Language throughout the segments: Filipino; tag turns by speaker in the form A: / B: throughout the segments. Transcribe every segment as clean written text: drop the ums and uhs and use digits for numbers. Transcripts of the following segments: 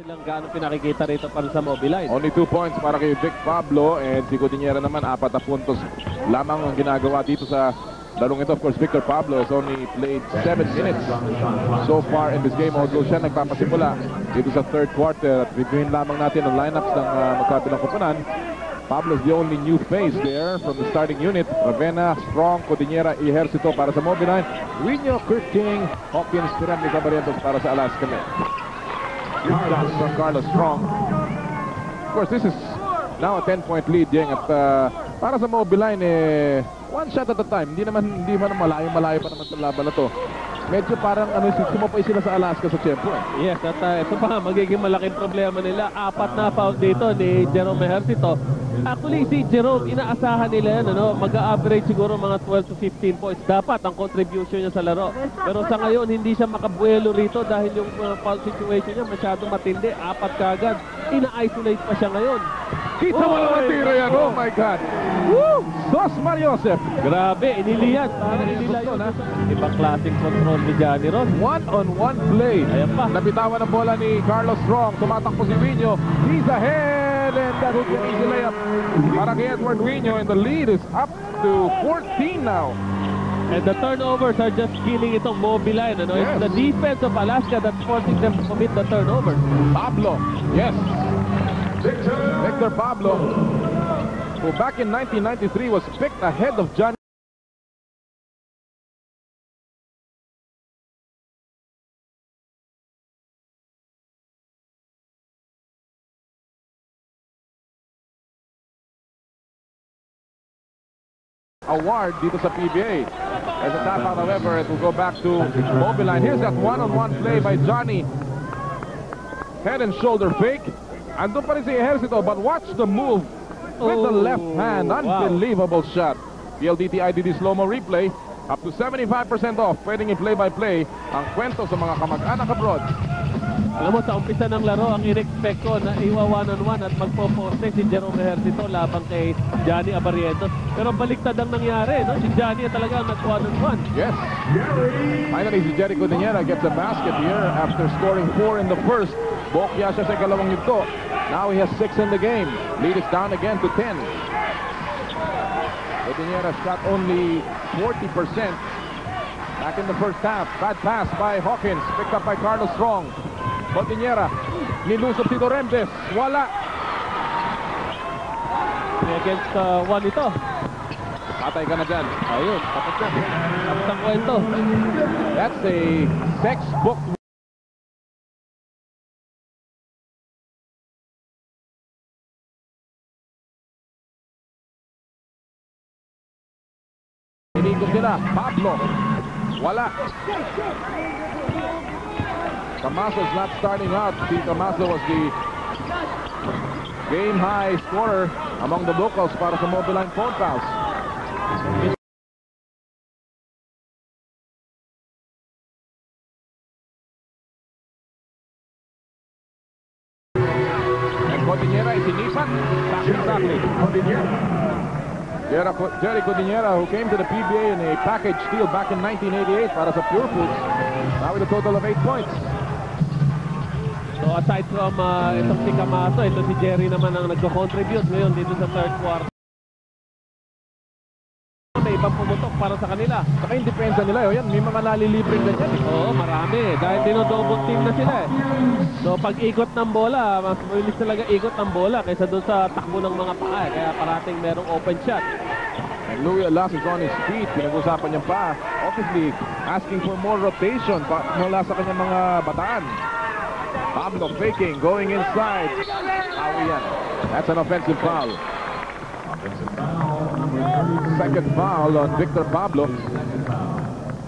A: silang gaano pinakikita rito para sa Mobiline.
B: Only 2 points para kay Vic Pablo, and si Codinera naman 4 na puntos lamang ang ginagawa dito sa larong ito. Of course, Victor Pablo has only played 7 minutes so far in this game, although siya nagpapasimula dito sa third quarter. At reviewin lamang natin ang lineups ng magkabilang kupunan. Pablo is the only new face there from the starting unit. Ravenna, Strong, Codinera, Ejercito para sa Mobiline. Wino, Kurt King, Hawkins, Pirelli, Cabarrientos para sa Alaska Men. Good shots from Carlos Strong. Of course, this is now a 10-point lead, Jeng. At para sa Mobiline, one shot at a time. Hindi man malayo pa naman sa laban na to. Medyo parang sumapay sila sa Alaska sa tempo.
A: Yes, at ito pa magiging malaking problema nila. 4 na foul dito ni Jerome Ejercito. Actually, si Jerome, inaasahan nila yan, mag-a-average siguro mga 12 to 15 points. Dapat ang contribution niya sa laro. Pero sa ngayon, hindi siya makabuelo rito dahil yung foul situation niya masyadong matindi. 4 kagad. Ina-isolate pa siya ngayon.
B: Kita mo naman tiro yan. Oh my God. Woo! Sos Mariosep.
A: Grabe, iniliyan. Parang iniliyan. Ibang klaseng control ni Johnny Ross.
B: One-on-one play.
A: Ayan pa.
B: Nabitawan ang bola ni Carlos Strong. Tumatakbo si Wino. He's ahead. And that would be an easy layup para kay Edward Wino. And the lead is up to 14 now.
A: And the turnovers are just killing itong Mobiline. Yes. It's the defense of Alaska that's forcing them to commit the turnover.
B: Pablo. Yes. Victor Pablo, who back in 1993 was picked ahead of Johnny. Award dito sa PBA. As a tap out, however, it will go back to Mobiline. Here's that one-on-one play by Johnny. Head and shoulder fake. Andun pa rin si Ejercito, but watch the move with the left hand. Unbelievable shot. PLDT IDD slow-mo replay. Up to 75% off. Pwedeng i-play-by-play ang kwento sa mga kamag-anak abroad.
A: Alam mo, sa umpisa ng laro, ang in-expect ko na iwa one-on-one at magpo-poste si Jerome Ejercito labang kay Johnny Abarrientos. Pero baliktad ang nangyari, no? Si Johnny talaga nag-one-on-one.
B: Yes. Finally, si Jerry Codinera gets a basket here after scoring 4 in the first. Bokya siya sa ikalawang yugto. Now he has 6 in the game. Lead is down again to 10. Codinera shot only 40%. Back in the first half. Bad pass by Hawkins. Picked up by Carlos Strong. Codinera. Nilusop si Doremdes. Wala.
A: Against one ito.
B: Patay ka na dyan.
A: Ayun. Tapos na. Tapos ang kwento.
B: That's a textbook. Inikot nila. Pablo. Wala. Camaso's not starting out. Si Camaso was the game high scorer among the locals para sa Mobiline phone fouls. And Codinera is inipan. Exactly. Jerry Codinera, who came to the PBA in a package deal back in 1988 para sa Pure Foods. Now with a total of 8 points.
A: So aside from itong si Camaso, ito si Jerry naman ang nagko-contribute ngayon dito sa third quarter. May ibang pumutok para sa kanila.
B: Saka yung depensa nila, yan, may mga nalilibreng ganyan.
A: Oo, marami. Dahil dinodouble team na sila. So pag ikot ng bola, mas mabilis talaga ikot ng bola kaysa doon sa takbo ng mga paa. Kaya parating merong open shot.
B: And Louis Alas is on his feet. Pinag-usapan niya pa. Obviously, asking for more rotation mula sa kanyang mga bataan. Pablo faking, going inside. Awian. That's an offensive foul. Second foul on Victor Pablo,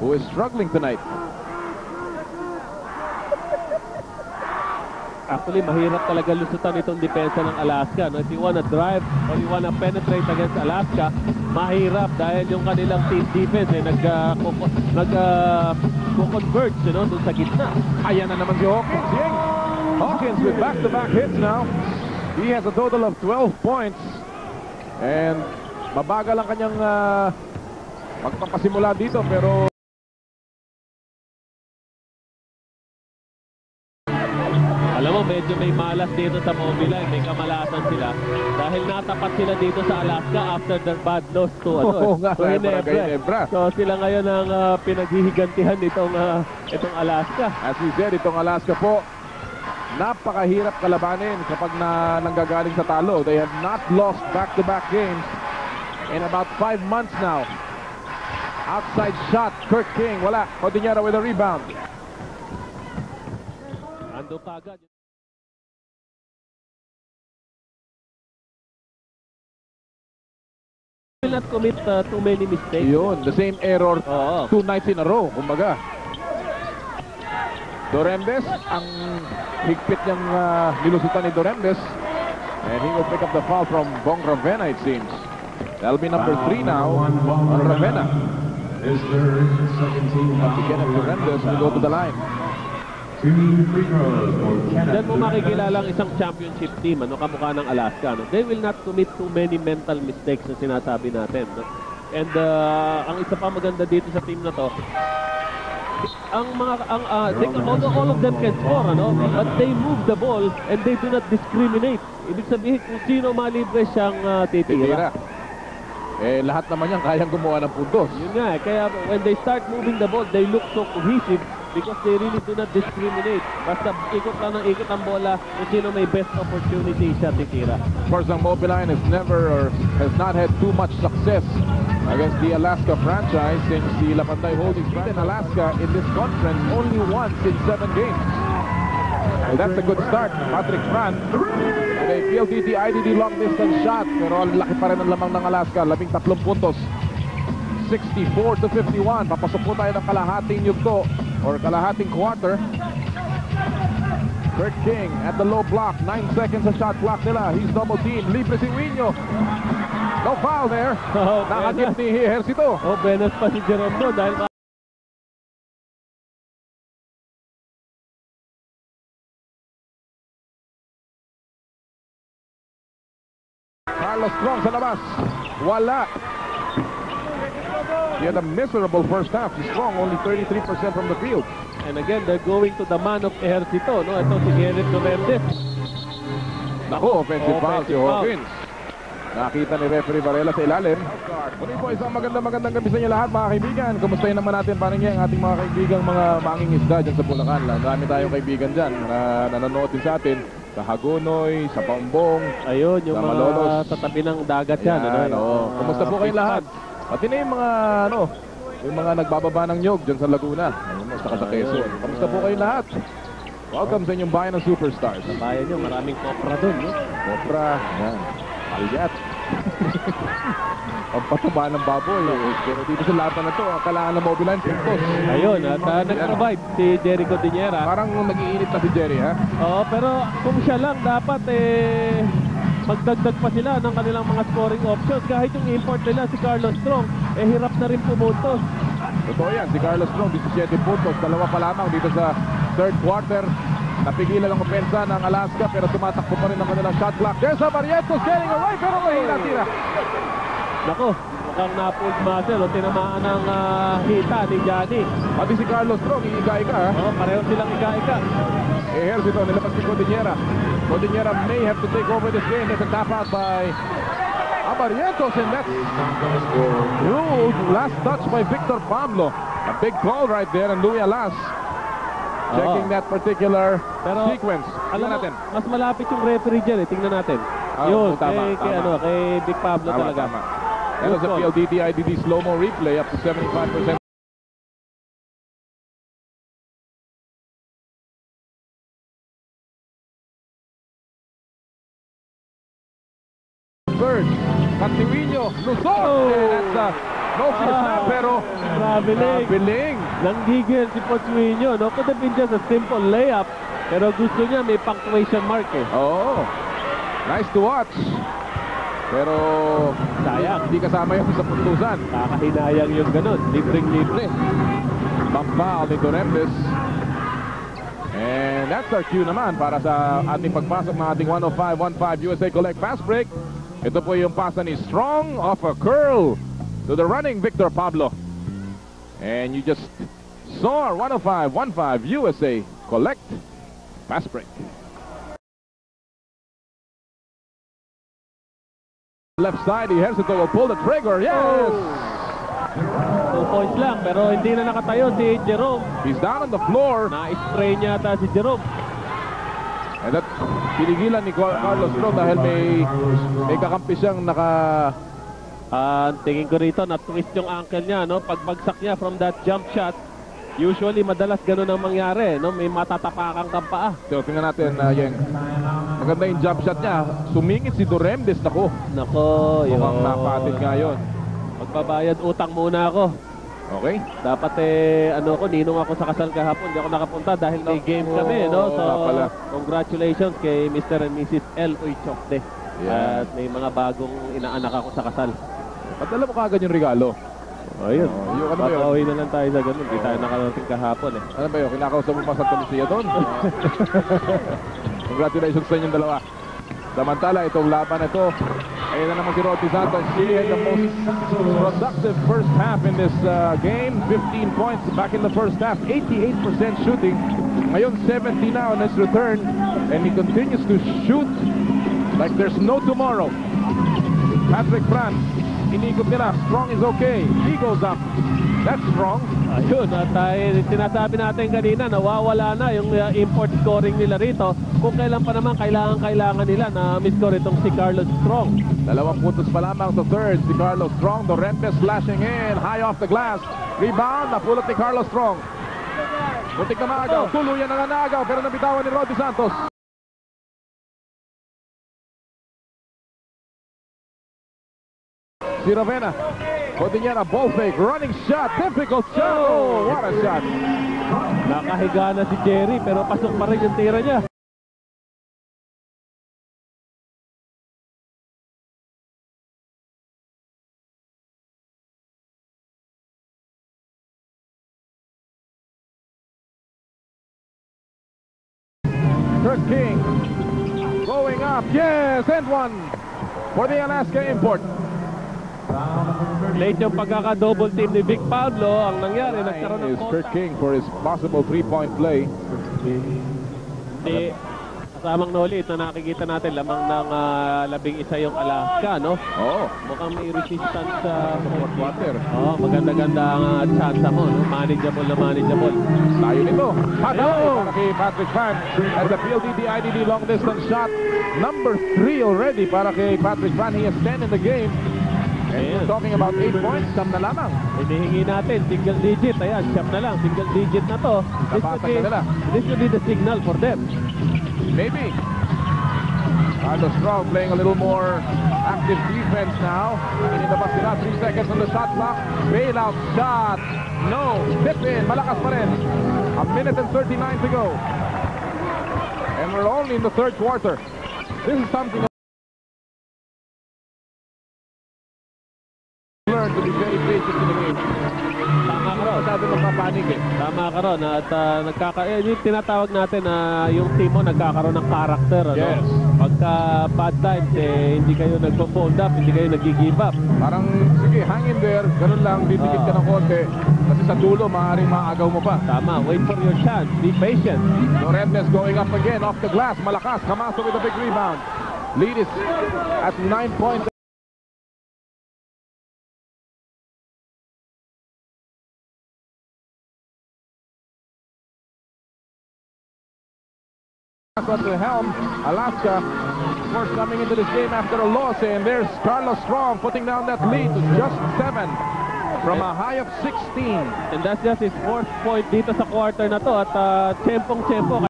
B: who is struggling tonight.
A: Actually, mahirap talaga lusutan itong depensa ng Alaska. No? If you wanna drive or you wanna penetrate against Alaska, mahirap dahil yung kanilang team defense nag-converge doon sa gitna.
B: Ayan na naman si Hawkins. Yeng. Hawkins with back-to-back hits now. He has a total of 12 points. And mabagal ang kanyang magpapasimula dito, pero
A: alam mo, medyo medyo may malas dito sa Mobiline, may kamalasan sila. Dahil natapat sila dito sa Alaska after their bad loss to,
B: Oo nga,
A: to
B: Ginebra.
A: So sila ngayon ang pinaghihigantihan itong Alaska.
B: As we said, itong Alaska po, napakahirap kalabanin kapag nanggagaling sa talo. They have not lost back-to-back games in about 5 months now. Outside shot, Kirk King, wala. Cordillera with a rebound.
A: Ando kagad. Will not commit too many mistakes.
B: Yun, the same error
A: Oo.
B: 2 nights in a row, kumbaga. Dorembes, ang higpit niyang nilusutan ni Dorembes. And he will pick up the foul from Bong Ravena, it seems. That'll be number 3 now on Ravena.
C: His third, second team
B: Once again, if Dorembes will go to the line.
C: 2 free throws for Canada.
A: Diyan mo makikilala ang isang championship team, kamukha ng Alaska. They will not commit too many mental mistakes na sinasabi natin. And ang isa pa maganda dito sa team na to, although all of them can score, but they move the ball and they do not discriminate. Ibig sabihin kung sino malibre siyang titira.
B: Lahat naman yan kayang gumawa ng puntos.
A: Yun nga, kaya when they start moving the ball, they look so cohesive because they really do not discriminate. Basta ikot lang ng ikot ang bola kung sino may best opportunity siya titira.
B: Of course, ang Mobiline has not had too much success against the Alaska franchise since the Lapantay Holdings beaten Alaska in this conference only once in 7 games. Well, that's a good start. Patrick Fran with a PLDT IDD long distance shot, pero ang laki pa rin ang lamang ng Alaska, 13 puntos. 64-51. Papasok po tayo ng kalahating yugto or kalahating quarter. Kirk King at the low block. 9 seconds sa shot clock nila. He's double team. Libre si Wino. No foul there. Nakagip ni Ejercito.
A: Benas pa si Jerome doon dahil
B: Carlos Strong sa labas. Wala. He had a miserable first half. He's Strong, only 33% from the field.
A: and again they're going to the man of Ejercito, ito si Gerrit Dorembes.
B: Naku, offensive foul si
A: Offensive foul.
B: Hawkins. Nakita ni referee Varela sa ilalim. Muli po, isang magandang gabi sa inyo lahat mga kaibigan. Kumustahin naman natin paano ang ating mga kaibigang mga mangingisda dyan sa Bulacan. Marami tayong kaibigan dyan na nanonood din sa atin. Sa Hagonoy, sa Paumbong.
A: Ayun, yung
B: Sa
A: mga
B: Malolos.
A: tatabi ng dagat yan.
B: Ayan, oo. Kumusta po kayong lahat? Pati na yung mga yung mga nagbababa ng nyog dyan sa Laguna. Saka sa Quezon. Kumusta po kayong lahat? Welcome sa inyong bayan ng superstars.
A: Bayan nyo, maraming kopra doon.
B: Kopra, yan. Alyat. Ang pataba ng baboy. Pero dito sa lata na to, kailangan ng Mobiline puntos.
A: Ayun, at nag-provide si Jerry Cordillera.
B: Parang nag-iinit na si Jerry, ha?
A: Oo, pero kung siya lang, dapat magdagdag pa sila ng kanilang mga scoring options. Kahit yung import nila, si Carlos Strong, hirap na rin pumuntos.
B: Totoo yan, si Carlos Strong, 17 puntos. Dalawa pa lamang dito sa third quarter. Napigilan ang opensa ng Alaska pero tumatakbo pa rin ang kanilang shot clock. There's a Barrientos getting away pero mahina tira.
A: Nako, mukhang na-pulled muscle o tinamaan ng hita ni Johnny.
B: Pati si Carlos Strong, iiga-iga, ha?
A: Oo, pareho silang ika-ika.
B: Ejercito, nilabas si Cordillera. Cordillera may have to take over this game. It's a tap out by Barrientos and that's ruled last touch by Victor Pablo. A big call right there and Louis Alas checking that particular
A: Pero,
B: sequence.
A: Alam
B: Tingnan
A: mo,
B: natin.
A: mas malapit yung referee dyan tingnan natin. Yun,
B: tama,
A: kay,
B: tama.
A: kay Big Pablo talaga.
B: Tama. That was a
A: Good call.
B: PLDT IDD slow-mo replay up to 75%. Third, Cantiviño, Luzon. And that's no first half, pero
A: Traveling. Nanggigil si Pochuino. Could have been just a simple layup. Pero gusto niya may punctuation mark
B: Oh, nice to watch. Pero
A: Sayang.
B: hindi kasama yun sa puntusan.
A: Kakahinayang yung ganun. Libreng-libre.
B: Pampal ni Dorembes. And that's our cue naman para sa ating pagpasok ng ating 105-15 USA Collect Fast Break. Ito po yung pasa ni Strong off a curl to the running Victor Pablo. And you just saw our 105-15 USA Collect Fast Break. Left side, Ejercito will pull the trigger. Yes!
A: 2 points lang, pero hindi na nakatayo si Jerome.
B: He's down on the floor.
A: Na-spray niya ata si Jerome.
B: And that, pinigilan ni Carlos Strong dahil may kakampi siyang
A: Tingin ko rito, na-twist yung ankle niya, no? Pagbagsak niya from that jump shot, usually madalas ganun ang mangyari, no? May matatapakan kang paa.
B: So, tingnan natin, Yeng. Maganda yung jump shot niya. Sumingit si Doremdes. Nako, mukhang napatit nga yun.
A: Magbabayad utang muna ako.
B: Okay.
A: Dapat ninong ako sa kasal kahapon. Hindi ako nakapunta dahil may game kami, no? So, congratulations kay Mr. and Mrs. L. Uychokde.
B: Yeah.
A: At may mga bagong inaanak ako sa kasal.
B: Padala mo kagad yung regalo.
A: Ayun.
B: Yung ano ba yun?
A: Papauwi na lang tayo sa ganun. Hindi tayo nakarating kahapon eh.
B: Ano ba yun? Kinakausap mo pa sa Talisea doon? Congratulations sa inyong dalawa. Samantala, itong laban na ito, ayun na naman si Rodney Santos. He had the most productive first half in this game. 15 points back in the first half. 88% shooting. Ngayon, 70 now on his return. And he continues to shoot like there's no tomorrow. Patrick Franz, inikot nila. Strong is okay. He goes up. That's strong.
A: Ayun, at sinasabi natin kanina, nawawala na yung import scoring nila rito. Kung kailan pa naman kailangan nila na miss-score itong si Carlos Strong.
B: 2 puntos pa lamang sa third. Si Carlos Strong, Doremdes slashing in. High off the glass. Rebound, napulot ni Carlos Strong. Butik na maagaw. Tuluyan na nanagaw, pero nabitawan ni Rodney Santos. Si Ravena. Cordillera, ball fake, running shot, difficult shot. Oh, what a shot.
A: Nakahiga na si Jerry pero pasok pa rin yung tira niya.
B: Kirk King going up, yes, and one for the Alaska import.
A: Late yung pagkaka-double team ni Vic Pablo. Ang nangyari, nagkaroon ng
B: Is Kirk King for his possible 3-point play.
A: Hindi, kasamang Noli, ito nakikita natin, lamang ng 11 yung Alaska, no?
B: Oh,
A: Mukhang may resistance sa
B: fourth quarter.
A: maganda-ganda ang chance mo, no? Manageable na manageable.
B: Tayo nito.
A: Hello!
B: Para kay Patrick Fan. At the PLDT IDD long distance shot. Number 3 already para kay Patrick Fan. He has 10 in the game. And we're talking about 8 points. Siyam na lamang.
A: Hinihingi natin, single digit. Ayan, siyam na lang. Single digit na to.
B: Kapatag na nila.
A: This should be the signal for them.
B: Maybe. Carlos Strong playing a little more active defense now. Inilabas sila. 3 seconds on the shot clock. Bailout shot. No. Tip in. Malakas pa rin. 1 minute and 39 to go. And we're only in the third quarter. This is something learn to be very patient in the game.
A: Tama ka ron.
B: Masyado magpapanik eh.
A: Tama ka ron. At yung tinatawag natin na yung team mo nagkakaroon ng character. Ano?
B: Yes.
A: Pagka bad times, hindi kayo nagpo-fold up, hindi kayo nag-give up.
B: Parang, sige, hang in there. Ganun lang, didikit ka ng konti. Kasi sa dulo, maaaring maagaw mo pa.
A: Tama, wait for your chance. Be patient.
B: Doremdes going up again, off the glass. Malakas, Camaso with a big rebound. Lead is at 9 points. At the helm, Alaska, of course, coming into this game after a loss, and there's Carlos Strong putting down that lead to just 7 from a high of 16.
A: And that's just his 4th point dito sa quarter na to. At tsempong-tsempo.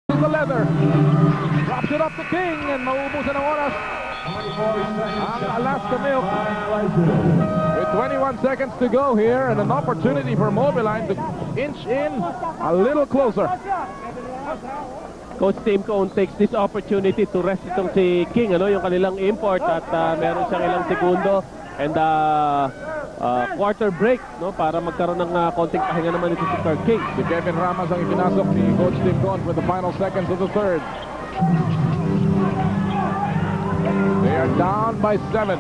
B: The leather. Drops it up to King and mauubusan ng oras ang Alaska Milk with 21 seconds to go here and an opportunity for Mobiline to inch in a little closer.
A: Coach Tim Cone takes this opportunity to rest itong si King, ano, yung kanilang import, at meron siyang ilang segundo and quarter break, no, para magkaroon ng konting pahinga naman ito si Kirk King.
B: Si Kevin Ramos ang ipinasok ni Coach Tim Cone for the final seconds of the third. They are down by 7.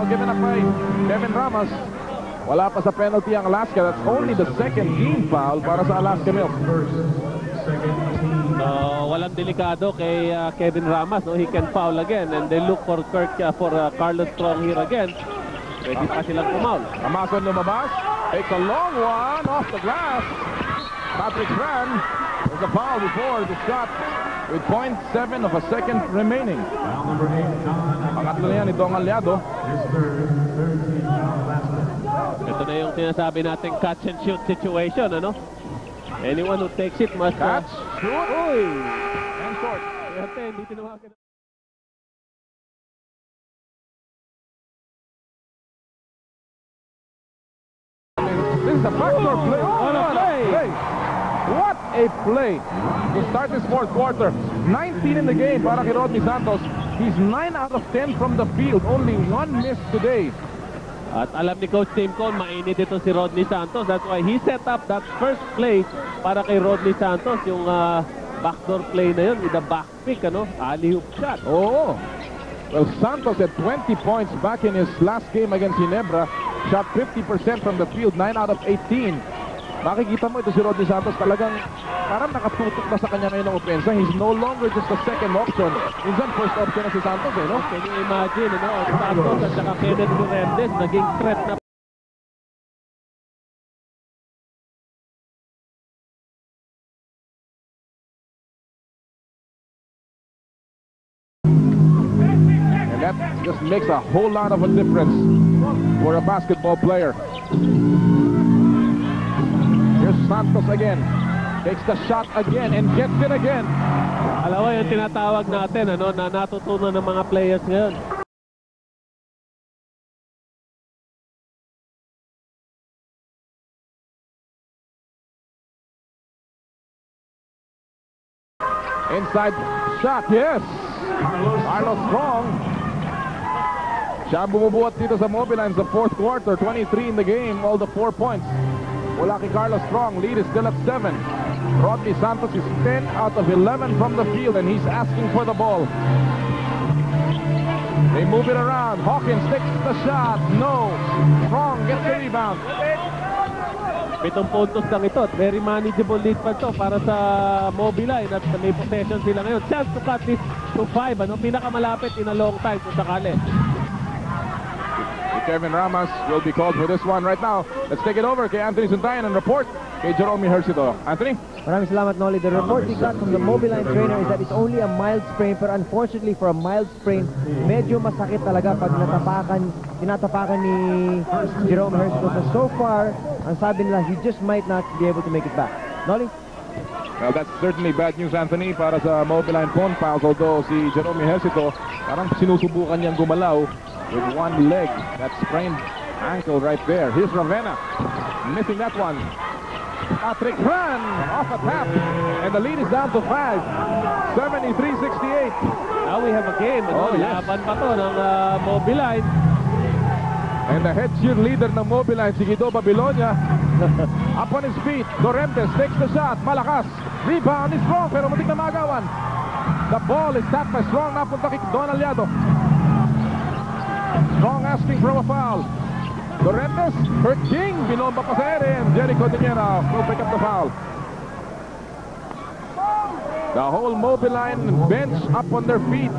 B: foul given up by Kevin Ramos. Wala pa sa penalty ang Alaska. That's only the second team foul para sa Alaska Milk.
A: Walang delikado kay Kevin Ramos. No? He can foul again and they look for Carlos Strong here again. Pwede pa silang pumaul.
B: Amason lumabas. Takes a long one off the glass. Patrick Fran. There's a foul before the shot with 0.7 of a second remaining.
C: Foul number 8 on
B: Pangatlo na yan ni Dong Aliado.
C: his third team foul last minute.
A: Ito na yung sinasabi nating catch and shoot situation, ano? Anyone who takes it must...
B: Catch, shoot,
A: Uy!
B: and short.
A: Swerte, hindi tinawagan.
B: This is a backdoor play.
A: What a play!
B: What a play to start this fourth quarter. 19 in the game para kay Rodney Santos. He's 9 out of 10 from the field. Only one miss today.
A: At alam ni Coach Tim Cone, mainit ito si Rodney Santos. That's why he set up that first play para kay Rodney Santos. Yung backdoor play na yun with the back pick, ano? Alley-oop shot.
B: Oh. Well, Santos had 20 points back in his last game against Ginebra. Shot 50% from the field, 9 out of 18. Makikita mo ito si Rodney Santos talagang parang nakatutok na sa kanya ngayon ng opensa. He's no longer just the second option. Minsan first option na si Santos eh, no?
A: Can you imagine, ano? Santos at saka Kenneth Hernandez naging threat na.
B: And that just makes a whole lot of a difference for a basketball player. Here's Santos again. Takes the shot again and gets it again.
A: Alam mo yung tinatawag natin, ano, na natutunan ng mga players ngayon.
B: Inside shot, yes! Carlos Strong. Siya bumubuhat dito sa Mobiline sa fourth quarter. 23 in the game, all the 4 points. Wala kay Carlos Strong. Lead is still at 7. Rodney Santos is 10 out of 11 from the field and he's asking for the ball. They move it around. Hawkins takes the shot. No. Strong gets the rebound.
A: 7 puntos lang ito. Very manageable lead pa ito para sa Mobiline at may possession sila ngayon. Chance to cut this to 5. Ano? Pinakamalapit in a long time kung sakali.
B: Kevin Ramos will be called for this one right now. Let's take it over kay Anthony Suntayan and report kay Jerome Ejercito. Anthony?
D: Maraming salamat, Nolly. The report we got from the Mobiline trainer is that it's only a mild sprain, but unfortunately for a mild sprain, medyo masakit talaga pag tinatapakan ni Jerome Ejercito. So far, ang sabi nila, he just might not be able to make it back. Nolly?
B: Well, that's certainly bad news, Anthony, para sa Mobiline phone fouls. Although si Jerome Ejercito, parang sinusubukan niyang gumalaw with one leg. That sprained ankle right there. Here's Ravenna. Missing that one. Patrick Fran off a tap. And the lead is down to 5. 73-68.
A: Now we have a game. Ano?
B: Oh, yes.
A: Laban pa to ng Mobiline.
B: And the head cheerleader ng Mobiline, si Guido Babilonia. Up on his feet. Dorentes takes the shot. Malakas. Rebound is Strong pero muntik na magawan. The ball is tapped by Strong. Napunta kay Don Aliado. Strong asking for a foul. Dorentes, Kurt King, binomba pa sa ere, and Jericho Diniera will pick up the foul. The whole Mobiline bench up on their feet.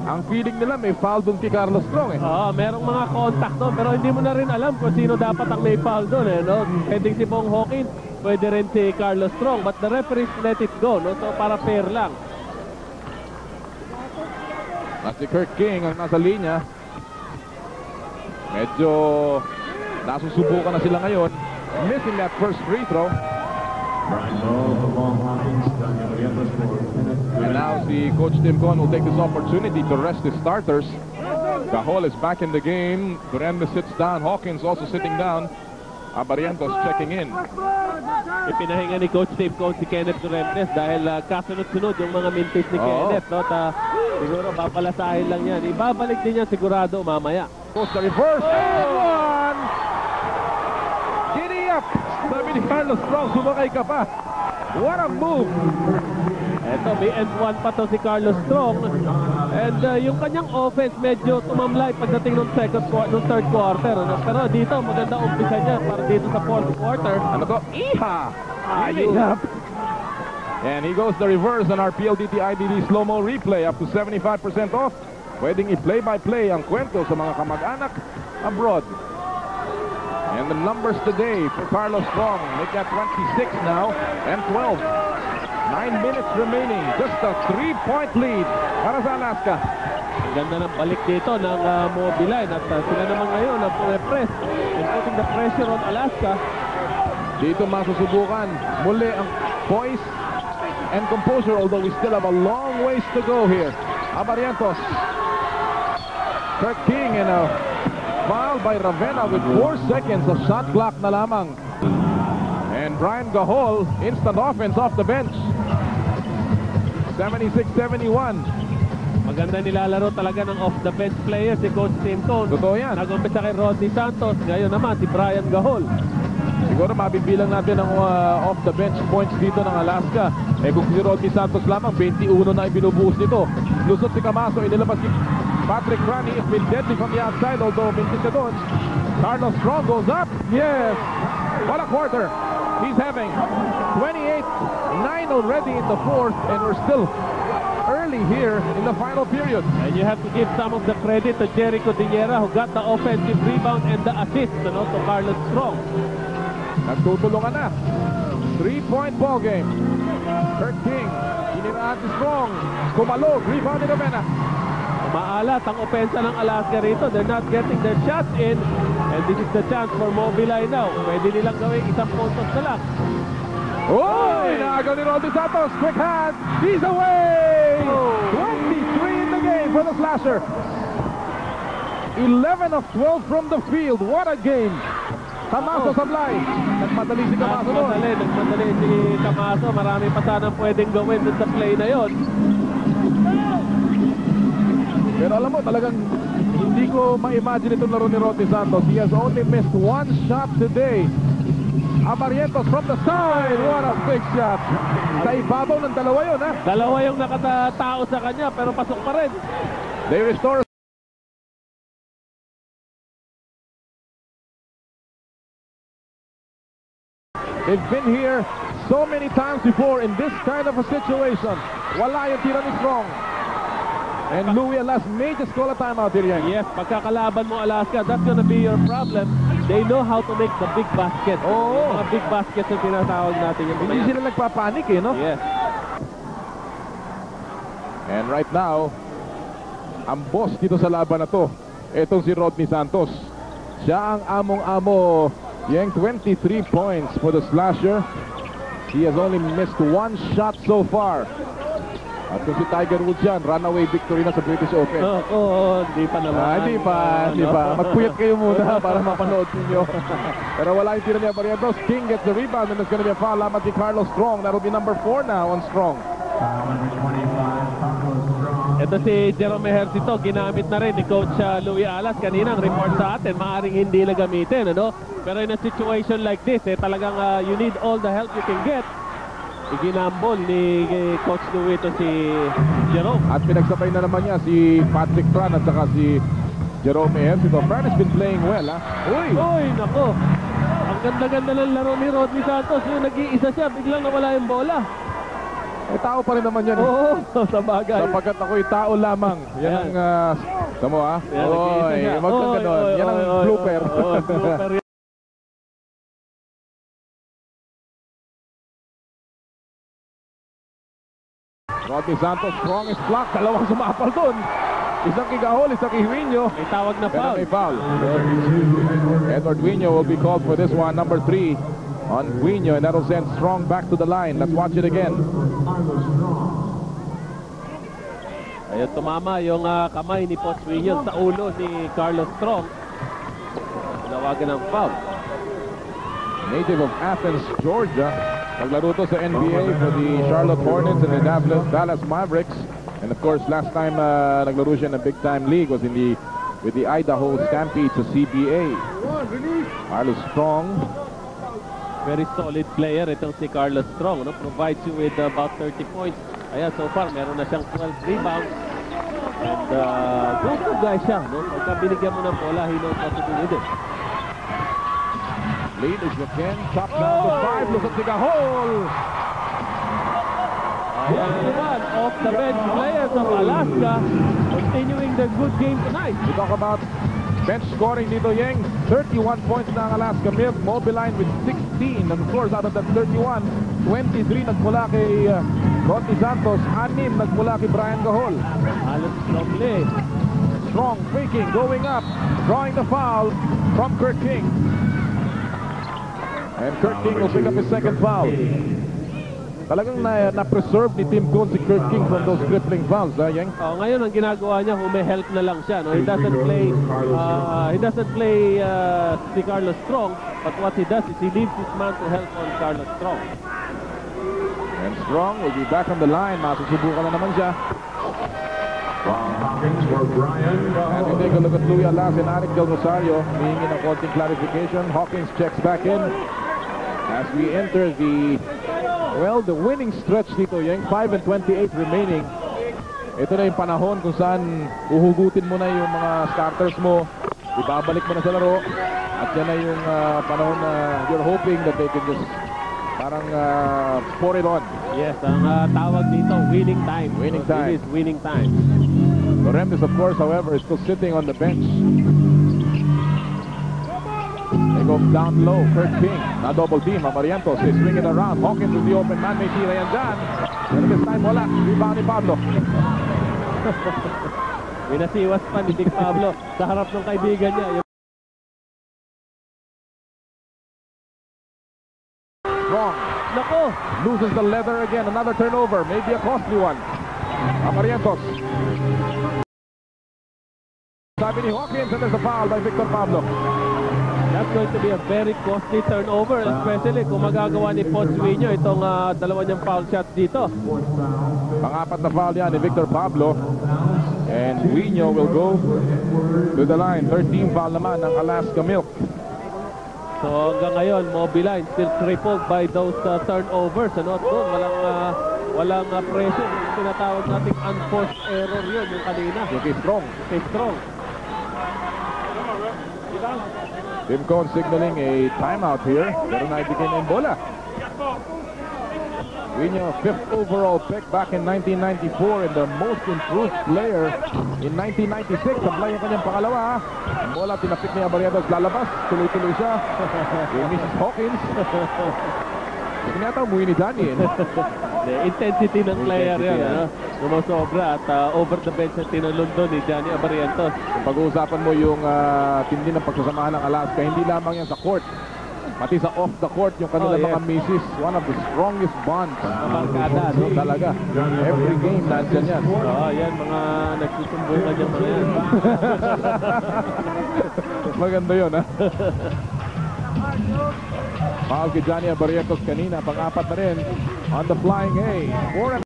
B: Ang feeling nila may foul doon kay Carlos Strong eh.
A: Oo, merong mga contact doon pero hindi mo na rin alam kung sino dapat ang may foul doon eh, no? Pwedeng si Bong Hawkins, pwede rin si Carlos Strong, but the referees let it go, no? So para fair lang.
B: At si Kurt King ang nasa linya. Medyo nasusubukan na sila ngayon. Missing that first free throw.
C: Brian Lowe, Long Hawkins, Daniel Rietas for
B: And now si Coach Tim Cone will take this opportunity to rest his starters. Cajol is back in the game. Durende sits down. Hawkins also sitting down. Abarientos checking in.
A: Ipinahinga ni Coach Tim Cone si Kenneth Durentes dahil kasunod-sunod yung mga mintis ni
B: Oo.
A: Kenneth, no? Siguro papalasahin lang yan. Ibabalik din yan sigurado mamaya.
B: Post the reverse. And one! Giddy up! Sabi ni Carlos Strong, sumakay ka pa. What a move!
A: Eto, may end one pa to si Carlos Strong. And yung kanyang offense medyo tumamlay pagdating ng third quarter. Ano? Pero dito, maganda umpisa niya para dito sa fourth quarter.
B: Ano to? Iha! Ayun. And he goes the reverse on our PLDT IDD slow-mo replay up to 75% off. Pwedeng i-play-by-play ang kwento sa mga kamag-anak abroad. And the numbers today for Carlos Strong, make that 26 now and 12. 9 minutes remaining, just a 3-point lead para sa Alaska.
A: Ang ganda ng balik dito ng Mobiline at sila naman ngayon ang press and putting the pressure on Alaska.
B: Dito masusubukan muli ang poise and composure, although we still have a long ways to go here. Abarientos. Kirk King and a foul by Ravenna with 4 seconds of shot clock na lamang. And Brian Gahol, instant offense off the bench. 76-71.
A: Maganda nilalaro talaga ng off-the-bench player si Coach Simcoe.
B: Totoo yan.
A: Nag-umpisa kay Rodney Santos. Ngayon naman si Brian Gahol.
B: Siguro mabibilang natin ang off-the-bench points dito ng Alaska. Eh kung si Rodney Santos lamang, 21 na ibinubuhos nito. Lusot si Camaso, inilabas si Patrick Rani. It's been deadly from the outside, although mintis ka doon. Carlos Strong goes up. Yes! What a quarter! He's having 28-9 already in the fourth, and we're still early here in the final period.
A: And you have to give some of the credit to Jericho Diñera who got the offensive rebound and the assist to Carlos Strong.
B: Nagtutulungan na. 3-point ball game. Kirk King, hiniraan si Strong. Kumalog, rebound ni Ravenna.
A: Maalat ang opensa ng Alaska rito. They're not getting their shots in. And this is the chance for Mobileye now. Pwede nilang gawin isang puntos na lang.
B: Oy! Naagaw ni Rodney Santos. Quick hand. He's away! 23 in the game for the Slasher. 11 of 12 from the field. What a game! Camaso sablay. Nagmadali si Camaso doon.
A: Nagmadali si Camaso. Marami pa sanang pwedeng gawin dun sa play na yon.
B: Pero alam mo, talagang hindi ko ma-imagine itong laro ni Rodney Santos. He has only missed one shot today. Abarientos from the side. What a big shot. Sa ibabaw ng dalawa yun, ha?
A: Dalawa yung nakatatao sa kanya, pero pasok pa rin.
B: They restore. They've been here so many times before in this kind of a situation. Wala yung tira ni Strong. And Louis Alas may just call a timeout here, Yang.
A: Yes, pagkakalaban mo Alaska, that's gonna be your problem. They know how to make the big basket.
B: Oo.
A: Mga big baskets ang tinatawag natin.
B: Hindi sila nagpapanik eh, no?
A: Yes.
B: And right now, ang boss dito sa laban na to, itong si Rodney Santos. Siya ang among-amo. Yang 23 points for the Slasher. He has only missed one shot so far. At kung si Tiger Woods yan, runaway victory na sa British Open.
A: Hindi pa naman.
B: Hindi pa. Magpuyat kayo muna para mapanood ninyo. Pero wala yung tira niya. Barrientos. King gets the rebound and there's gonna be a foul laban si Carlos Strong. That'll be number 4 now on Strong.
A: Ito si Jerome Ejercito, ginamit na rin ni Coach Louis Alas. Kanina ang report sa atin, maaaring hindi na gamitin. Ano? Pero in a situation like this, talagang you need all the help you can get. Iginambol ni Coach Louis ito si Jerome.
B: At pinagsabay na naman niya si Patrick Tran at saka si Jerome Ejercito. Fran has been playing well, ha?
A: Uy, nako. Ang ganda-ganda ng laro ni Rodney Santos. Yung nag-iisa siya, biglang nawala yung bola.
B: Eh, tao pa rin naman yan.
A: Oo, sa bagay.
B: Sapagkat ako'y tao lamang. Yan ang, tamo ha? Oy, wag kang ganon. Yan ang blooper.
A: Blooper.
B: Rodney Santos, strongest block. Dalawang sumapal doon. Isang kay Gahol, isang kay Huinyo.
A: May tawag na
B: Pero
A: foul.
B: may foul. Edward Huinyo will be called for this one. Number 3 on Huinyo, and that'll send Strong back to the line. Let's watch it again.
A: Ayun, tumama yung kamay ni Poch Williams sa ulo ni Carlos Strong. Nawagan ng foul.
B: Native of Athens, Georgia. Naglaro to sa NBA for the Charlotte Hornets and the Dallas Mavericks. And of course, last time naglaro siya in a big-time league was with the Idaho Stampede sa CBA. Carlos Strong.
A: Very solid player itong si Carlos Strong. No? Provides you with about 30 points Ayan, so far, meron na siyang 12 rebounds. And go-to guy siya, no? Pagka binigyan mo ng bola, he knows what to do with it.
B: Lead is again, top down to 5, look at Tigahol!
A: Ayan naman, off the bench players of Alaska, continuing their good game tonight.
B: We talk about bench scoring dito, Yeng. 31 points na ang Alaska Milk. Mobiline with 16. And of course, out of that 31, 23 nagmula kay Rodney Santos. 6 nagmula kay Brian Gahol.
A: Halos strongly.
B: Strong, faking, going up, drawing the foul from Kurt King. And Kurt King will pick up his second foul. Talagang na-preserve ni Tim Cone si Kurt King from those crippling fouls, Yeng?
A: Oh, ngayon ang ginagawa niya, hume-help na lang siya, no? He doesn't play si Carlos Strong, but what he does is he leaves his man to help on Carlos Strong.
B: And Strong will be back on the line. Masusubukan na naman siya.
C: Ron Hawkins for Brian
B: And we
C: Gahol.
B: take a look at Louis Alas and Arik Del Rosario. Hihingi ng konting clarification. Hawkins checks back in. As we enter the winning stretch dito, Yeng. 5 and 28 remaining. Ito na yung panahon kung saan uhugutin mo na yung mga starters mo. Ibabalik mo na sa laro. At yan na yung panahon na you're hoping that they can just parang pour it on.
A: Yes, ang tawag dito, winning time.
B: Winning
A: So,
B: time.
A: It is winning time.
B: Loremes, of course, however, is still sitting on the bench. They go down low. Kurt King, na double team. Amarientos, they swing it around. Hawkins is the open man. May tira yan dyan. Pero this time, wala. Rebound ni Pablo.
A: Winasiwas pa ni Dick Pablo sa harap ng kaibigan niya.
B: Strong.
A: Nako!
B: Loses the leather again. Another turnover. Maybe a costly one. Amarientos. Sabi ni Hawkins, and there's a foul by Victor Pablo.
A: That's going to be a very costly turnover, especially kung magagawa ni Pochuino itong dalawa niyang foul shots dito.
B: Pang-apat na foul yan ni Victor Pablo. And Wino will go to the line. 13 foul naman ng Alaska Milk.
A: So hanggang ngayon, Mobiline still crippled by those turnovers. Ano? Doon, walang pressure. Yung tinatawag nating unforced error yun, yung kanina.
B: Yung kay Strong.
A: Stay strong.
B: Tim Cone signaling a timeout here. Pero naibigay na yung bola. Wino, 5th overall pick back in 1994 and the most improved player in 1996. Sablay yung kanyang pangalawa. Ang bola, tinapik ni Abariados, lalabas. Tuloy-tuloy siya. Yung Mrs. Hawkins. Sinata umuwi ni Danny.
A: The intensity ng player yun, ano? Sumusobra at over the bench na tinulundo ni Johnny Abarientos.
B: Kung pag-uusapan mo yung tindi ng pagsasamahan ng Alaska, hindi lamang yan sa court. Pati sa off the court, yung kanila mga misis, one of the strongest bonds.
A: Barkada, no?
B: Talaga. Every game, nandyan yan.
A: Oo, yan, mga nagsusumbungan yung mga yan.
B: Maganda yun, ha? Foul kay Johnny Abarientos kanina, pang-apat na rin on the flying A. 4 and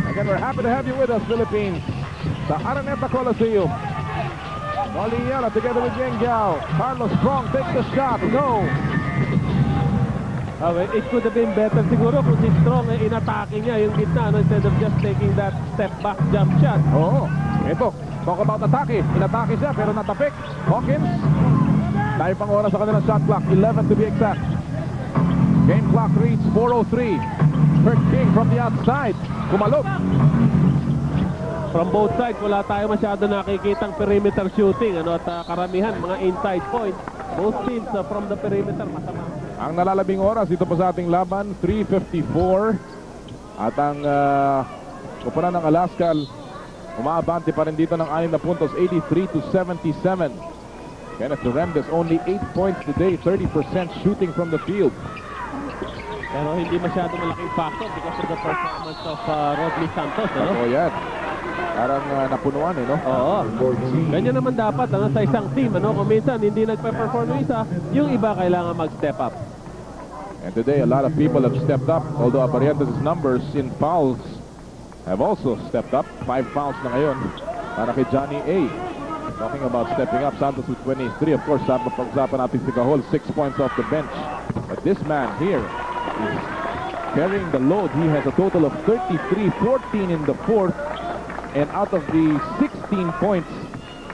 B: again, we're happy to have you with us, Philippines. Sa Araneta Coliseum. Moliela together with Yeng Giao. Carlos Strong takes the shot. No.
A: Well, it could have been better siguro kung si Strong ay inatake niya yung gitna, no? Instead of just taking that step back jump shot.
B: Oo. Ito. Talk about atake. Inatake siya pero natapik. Hawkins. Dahil pang oras sa kanilang shot clock. 11 to be exact. Game clock reads 4:03. Kurt King from the outside. Kumalog.
A: From both sides, wala tayo masyado nakikitang perimeter shooting, ano? At karamihan, mga inside points. Both teams from the perimeter, masama.
B: Ang nalalabing oras dito po sa ating laban, 3:54. At ang kupunan ng Alaska, umaabante pa rin dito ng 6 na puntos, 83-77. Kenneth Loremes only 8 points today, 30% shooting from the field.
A: Pero hindi masyado malaking factor because of the performance of Rodney Santos, ano?
B: Oo, yan. Parang napunuan, no?
A: Oo. Ganyan naman dapat, ano, sa isang team, ano? Kung minsan hindi nagpe-perform yung isa, yung iba kailangan mag-step up.
B: And today, a lot of people have stepped up, although Abarientos' numbers in fouls have also stepped up. 5 fouls na ngayon para kay Johnny A. Talking about stepping up, Santos with 23. Of course, pag-usapan natin si Gahol, 6 points off the bench. But this man here is carrying the load. He has a total of 33-14 in the fourth. And out of the 16 points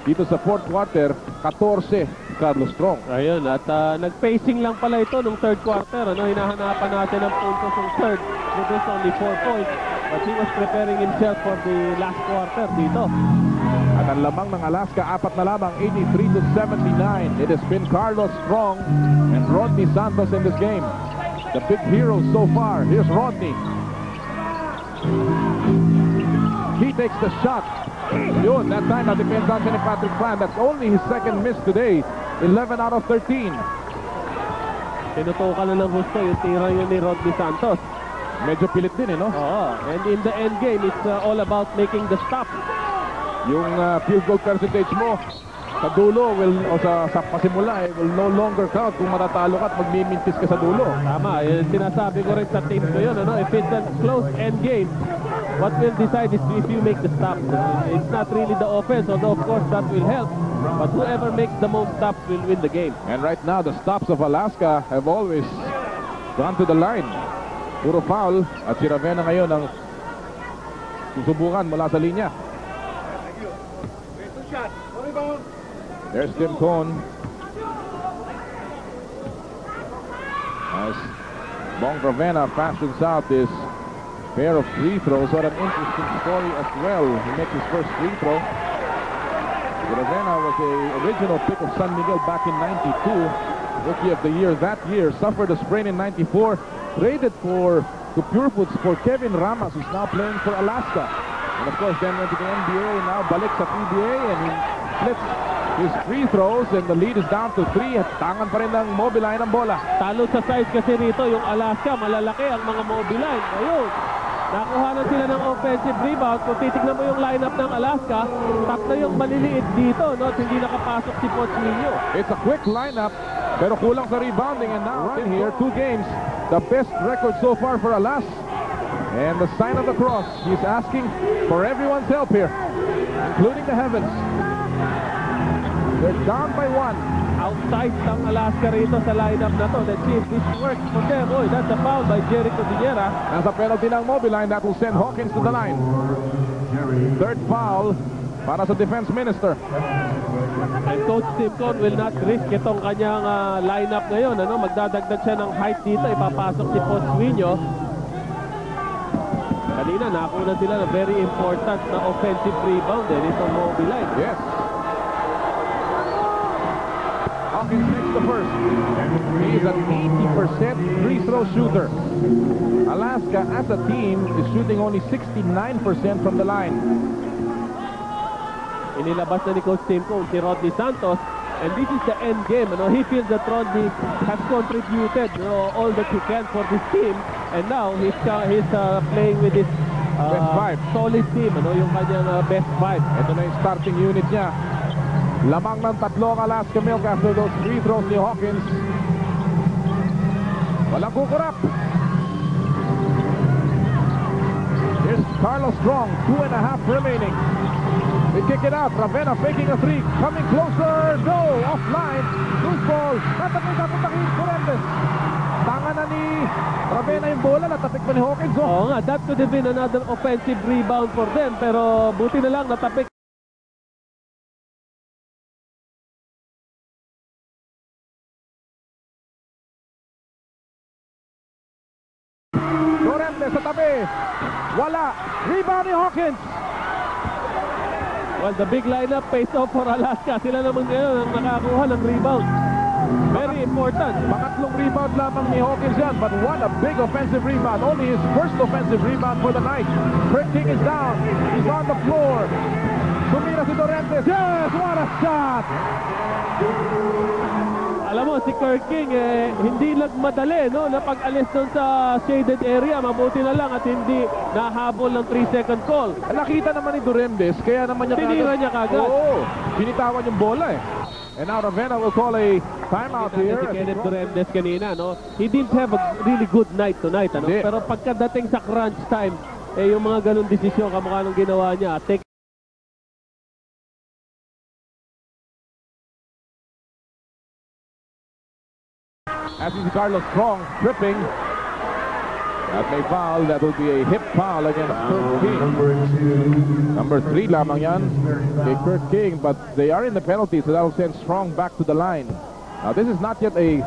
B: dito sa fourth quarter, 14 Carlos Strong.
A: Ayun, at nag-pacing lang pala ito nung third quarter. Ano, hinahanapan natin ang puntos ng third. It was only 4 points. But he was preparing himself for the last quarter dito.
B: At ang lamang ng Alaska, 4 na lamang, 83-79. It has been Carlos Strong and Rodney Santos in this game. The big heroes so far. Here's Rodney. He takes the shot. Yun, that time na-depends on ni Patrick Fan. That's only his second miss today. 11 out of 13.
A: Tinutukan na ng gusto yung tira yun ni Rodney Santos.
B: Medyo pilit din, no?
A: Oo, and in the end game, it's all about making the stop.
B: Yung field goal percentage mo sa dulo o sa pasimula will no longer count kung matatalo ka at magmimintis ka sa dulo.
A: Tama, sinasabi ko rin sa team ko yun, ano? If it's a close end game, what will decide is if you make the stop. It's not really the offense, although of course that will help. But whoever makes the most stops will win the game.
B: And right now, the stops of Alaska have always gone to the line. Puro foul at si Ravenna ngayon ang susubukan mula sa linya. There's Tim Cone. As Bong Ravenna fastens out this pair of free throws. What an interesting story as well. He makes his first free throw. Ravenna was a original pick of San Miguel back in 92. Rookie of the year that year. Suffered a sprain in 94. Traded to Purefoods for Kevin Ramos, who's now playing for Alaska. And of course, then went to the NBA, now balik sa PBA, and he flips his free throws, and the lead is down to 3. At tangan pa rin ng Mobiline ang bola.
A: Talo sa size kasi rito, yung Alaska, malalaki ang mga Mobiline. Ayun, nakuha na sila ng offensive rebound. Kung titignan mo yung lineup ng Alaska, tatlo yung maliliit dito, no? At hindi nakapasok si Pochminio.
B: It's a quick lineup, pero kulang sa rebounding, and now right here, 2 games. The best record so far for Alas. And the sign of the cross. He's asking for everyone's help here, including the heavens. They're down by 1.
A: Outside ng Alaska rito sa lineup na to. Let's see if this works for them. Oy, that's a foul by Jericho Villera.
B: Nasa penalty ng Mobiline, that will send Hawkins to the line. Third foul para sa defense minister.
A: And Coach Tim Cone will not risk itong kanyang lineup ngayon. Ano? Magdadagdag siya ng height dito. Ipapasok si Pochminio. Kanina, nakuna sila na very important na offensive rebound itong Mobiline.
B: Yes. Hawkins makes the first. He's an 80% free throw shooter. Alaska, as a team, is shooting only 69% from the line.
A: Inilabas na ni Coach Tim Cone si Rodney Santos, and this is the end game. He feels that Rodney has contributed all that he can for this team, and now he's playing with his
B: Best 5.
A: solid team, yung kanyang best 5.
B: Ito na yung starting unit niya. Lamang ng 3 ang Alaska Milk after those free throws ni Hawkins. Walang kukurap. Here's Carlos Strong, 2.5 remaining. They kick it out. Ravenna faking a 3. Coming closer. No! Offline. Loose ball. Natapik Fuentes. Tangan na ni Ravenna yung bola. Natapik pa ni Hawkins.
A: Oo nga, that could have been another offensive rebound for them, pero buti na lang natapik.
B: Fuentes sa tabi. Wala. Rebound ni Hawkins.
A: Well, the big lineup pays off for Alaska. Sila naman ngayon ang nakakuha ng rebound. Very important.
B: Pangatlong rebound lamang ni Hawkins yan, but what a big offensive rebound. Only his first offensive rebound for the night. Kurt King is down. He's on the floor. Sumira si Dorentes. Yes, what a shot!
A: Alam mo, si Kirk King, hindi nagmadali, na pag-alis doon sa shaded area. Mabuti na lang at hindi nahabol ng 3-second call.
B: Nakita naman ni Dorentes, kaya naman niya
A: Tinira niya kagad.
B: Oo, binitawan yung bola And now Ravenna will call a timeout here.
A: Si Kenneth Dorentes kanina, he didn't have a really good night tonight, Pero pagkadating sa crunch time, yung mga ganun desisyon, kamukha nung ginawa niya.
B: As you see Carlos Strong tripping. That may foul. That will be a hip foul against Kurt King. Number 3 lamang yan kay Kurt King, but they are in the penalty, so that will send Strong back to the line. Now this is not yet a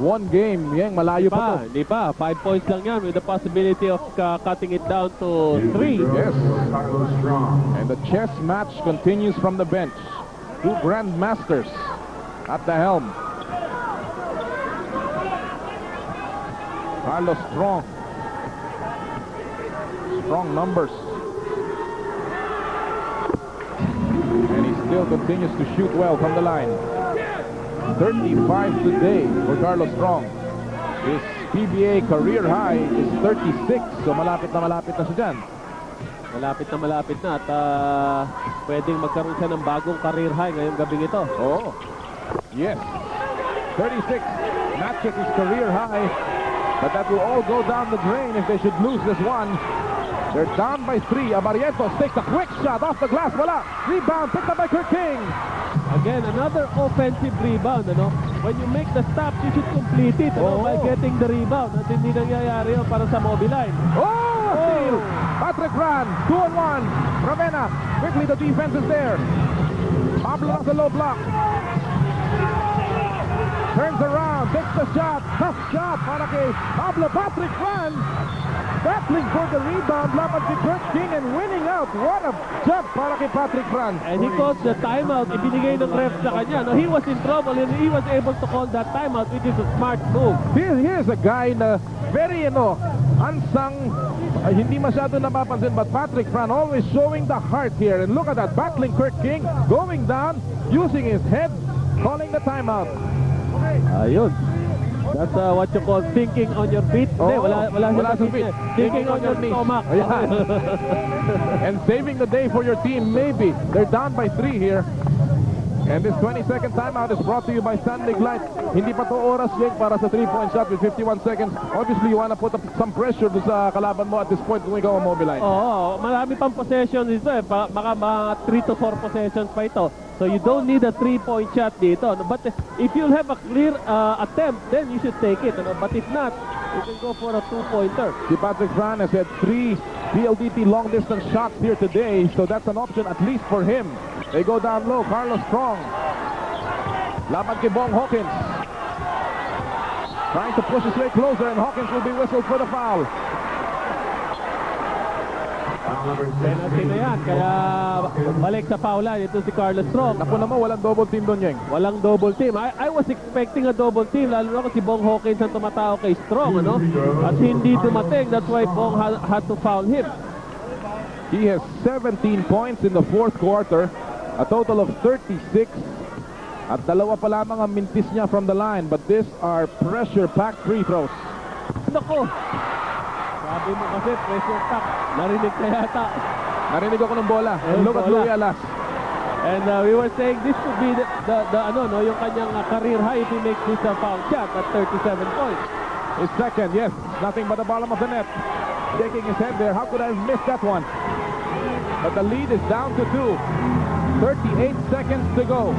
B: one game. Yang malayo pa to.
A: Hindi pa. 5 points lang yan with the possibility of cutting it down to 3.
B: Yes. And the chess match continues from the bench. 2 grandmasters at the helm. Carlos Strong. Strong numbers. And he still continues to shoot well from the line. 35 today for Carlos Strong. His PBA career high is 36. So malapit na siya dyan.
A: Malapit na at pwedeng magkaroon siya ng bagong career high ngayong gabing ito.
B: Oh, yes. 36 matches his career high. But that will all go down the drain if they should lose this one. They're down by 3. Abarrientos takes a quick shot off the glass. Wala. Rebound picked up by Kurt King.
A: Again, another offensive rebound. When you make the stop, you should complete it by getting the rebound. At hindi nangyayari yun para sa Mobiline.
B: Steal. Patrick Ran, 2-on-1. Ravenna, quickly the defense is there. Pablo has a low block. Turns around, takes the shot. Tough shot para kay Pablo. Patrick Ran battling for the rebound. Laban si Kurt King and winning out. What a job para kay Patrick Ran.
A: And he calls the timeout. Ibinigay ng ref sa kanya. He was in trouble and he was able to call that timeout, which is a smart move.
B: Here's a guy na very, unsung, hindi masyado napapansin, but Patrick Ran always showing the heart here. And look at that, battling Kurt King, going down, using his head, calling the timeout.
A: Ayun. That's what you call thinking on your feet. Hindi, wala
B: sa feet.
A: Thinking on your stomach.
B: Ayan. And saving the day for your team, maybe. They're down by 3 here. And this 20-second timeout is brought to you by Standig Light. Hindi pa to oras, Jake, para sa 3-point shot with 51 seconds. Obviously, you want to put up some pressure sa kalaban mo at this point kung ikaw ang Mobiline.
A: Oo, marami pang possessions dito Baka mga 3 to 4 possessions pa ito. So you don't need a 3-point shot dito. But if you'll have a clear attempt, then you should take it. But if not, you can go for a 2-pointer.
B: Si Patrick Ran has had 3 PLDT long-distance shots here today, so that's an option at least for him. They go down low. Carlos Strong. Laban kay Bong Hawkins. Trying to push his way closer, and Hawkins will be whistled for the foul.
A: Penalty na yan, kaya balik sa foulan. Ito si Carlos Strong.
B: Naku naman, walang double team doon, Yeng.
A: Walang double team. I was expecting a double team, lalo na kung si Bong Hawkins ang tumatao kay Strong, At hindi dumating. That's why Bong had to foul him.
B: He has 17 points in the fourth quarter. A total of 36. At dalawa pa lamang ang mintis niya from the line. But these are pressure-packed free throws.
A: Naku! Sabi mo kasi, pressure pack. Narinig ka yata.
B: Narinig ako ng bola. And look at Louis Alas.
A: And we were saying this could be yung kanyang career high if he makes this foul shot at 37 points.
B: His second, yes. Nothing but the bottom of the net. Shaking his head there. How could I have missed that one? But the lead is down to 2. 38 seconds to go.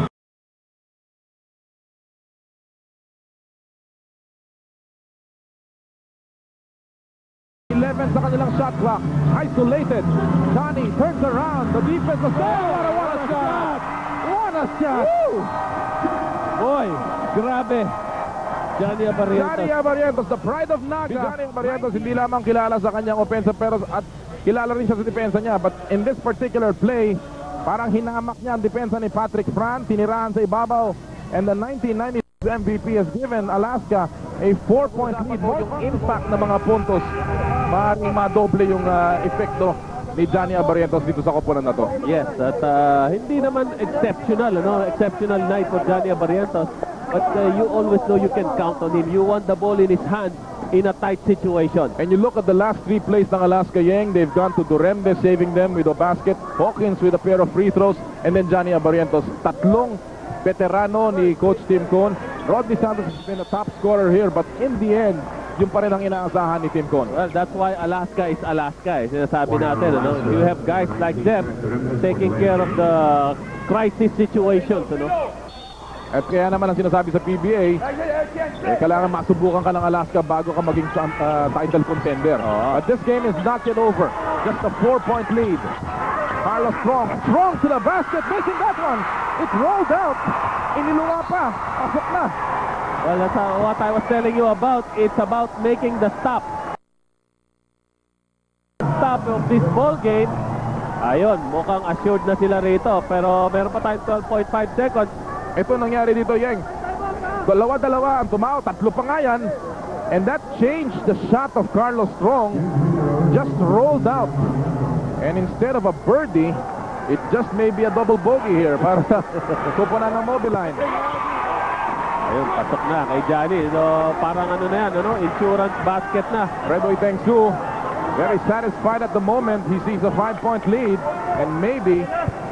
B: Sa kanilang shot clock. Isolated. Johnny turns around. The defense was there. What a shot! What a shot! Woo!
A: Boy, grabe. Johnny
B: Abarrientos, the pride of Naga. Si Johnny Abarrientos hindi lamang kilala sa kanyang opensa pero at kilala rin siya sa depensa niya. But in this particular play, parang hinamak niya ang depensa ni Patrick Ran. Tinirahan sa ibabaw. And the 1990s MVP has given Alaska a 4-point lead. Yung impact ng mga puntos, maaaring madoble yung epekto ni Johnny Abarrientos dito sa koponan na to.
A: Yes, at hindi naman exceptional, exceptional night for Johnny Abarrientos. But you always know you can count on him. You want the ball in his hand in a tight situation.
B: And you look at the last 3 plays ng Alaska, Yeng, they've gone to Durembe saving them with a basket, Hawkins with a pair of free throws, and then Johnny Abarrientos. Tatlong veterano ni Coach Tim Cone. Rodney Santos has been a top scorer here, but in the end, yung pa rin ang inaasahan ni Tim Cone.
A: Well, that's why Alaska is Alaska. Sinasabi natin, You have guys like them taking care of the crisis situations,
B: At kaya naman ang sinasabi sa PBA, kailangan masubukan ka ng Alaska bago ka maging title contender. But this game is not yet over. Just a 4-point lead. Carlos Strong to the basket, missing that one. It rolled out. Iniluwa pa. Pasok na.
A: Well, that's what I was telling you about. It's about making the stop of this ball game. Ayun, mukhang assured na sila rito. Pero meron pa tayong 12.5 seconds.
B: Ito nangyari dito, Yeng. Dalawa-dalawa ang tumao, tatlo pa nga yan. And that changed the shot of Carlos Strong. Just rolled out. And instead of a birdie, it just may be a double bogey here para sa kupunan ng Mobiline.
A: Ayun, pasok na kay Johnny. So, parang ano na yan, insurance basket na.
B: Reboy Tengsu, very satisfied at the moment. He sees a 5-point lead and maybe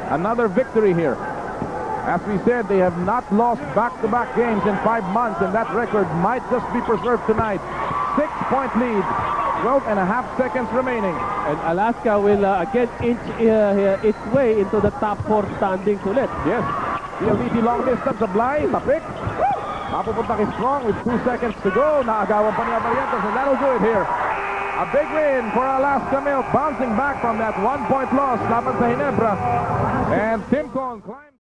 B: another victory here. As we said, they have not lost back-to-back games in 5 months, and that record might just be preserved tonight. 6-point lead, 12 and a half seconds remaining.
A: And Alaska will again inch its way into the top 4 standings ulit.
B: Yes, PLDT long distance, Ablay, tapik. Mapupunta kay Strong with 2 seconds to go. Naagawan pa niya Barrientos, and that'll do it here. A big win for Alaska Milk, bouncing back from that 1-point loss laban sa Ginebra. And Tim Cone climbs.